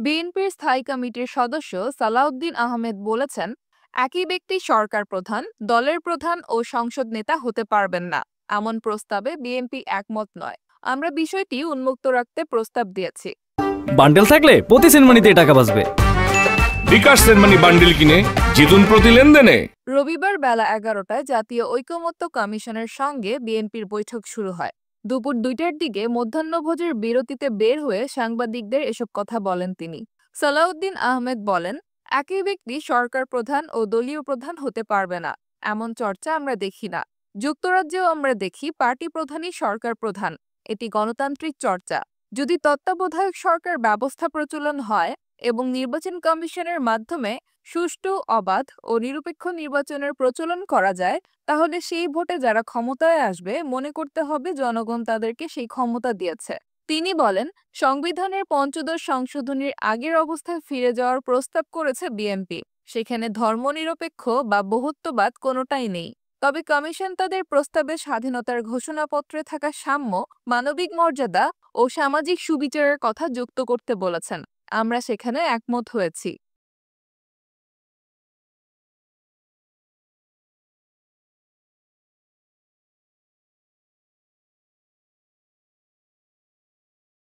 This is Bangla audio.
বিএনপির স্থায়ী কমিটির সদস্য সালাউদ্দিন আহমেদ বলেছেন, একই ব্যক্তি সরকার প্রধান, দলের প্রধান ও সংসদ নেতা হতে পারবেন না। এমন প্রস্তাবে বিএনপি একমত নয়। আমরা বিষয়টি উন্মুক্ত রাখতে প্রস্তাব দিয়েছি। বান্ডেল থাকলে প্রতি সেনমানিতে টাকা বাঁচবে। বিকাশ সেনমানি বান্ডেল কিনে জিতুন প্রতি লেনদেনে। রবিবার বেলা 11টায় জাতীয় ঐকমত্য কমিশনের সঙ্গে বিএনপির বৈঠক শুরু হয়। দুপুর 2টার দিকে মধ্যাহ্নভোজের বিরতিতে বের হয়ে সাংবাদিকদের এসব কথা বলেন তিনি। সালাউদ্দিন আহমেদ বলেন, একই ব্যক্তি সরকার প্রধান ও দলীয় প্রধান হতে পারবে না, এমন চর্চা আমরা দেখি না। যুক্তরাজ্যেও আমরা দেখি পার্টি প্রধানই সরকার প্রধান। এটি গণতান্ত্রিক চর্চা। যদি তত্ত্বাবধায়ক সরকার ব্যবস্থা প্রচলন হয় এবং নির্বাচন কমিশনের মাধ্যমে সুষ্ঠু, অবাধ ও নিরপেক্ষ নির্বাচনের প্রচলন করা যায়, তাহলে সেই ভোটে যারা ক্ষমতায় আসবে মনে করতে হবে জনগণ তাদেরকে সেই ক্ষমতা দিয়েছে। তিনি বলেন, সংবিধানের পঞ্চদশ সংশোধনীর আগের অবস্থায় ফিরে যাওয়ার প্রস্তাব করেছে বিএনপি। সেখানে ধর্মনিরপেক্ষ বা বহুত্ববাদ কোনোটাই নেই। তবে কমিশন তাদের প্রস্তাবে স্বাধীনতার ঘোষণাপত্রে থাকা সাম্য, মানবিক মর্যাদা ও সামাজিক সুবিচারের কথা যুক্ত করতে বলেছেন। আমরা সেখানে একমত হয়েছি।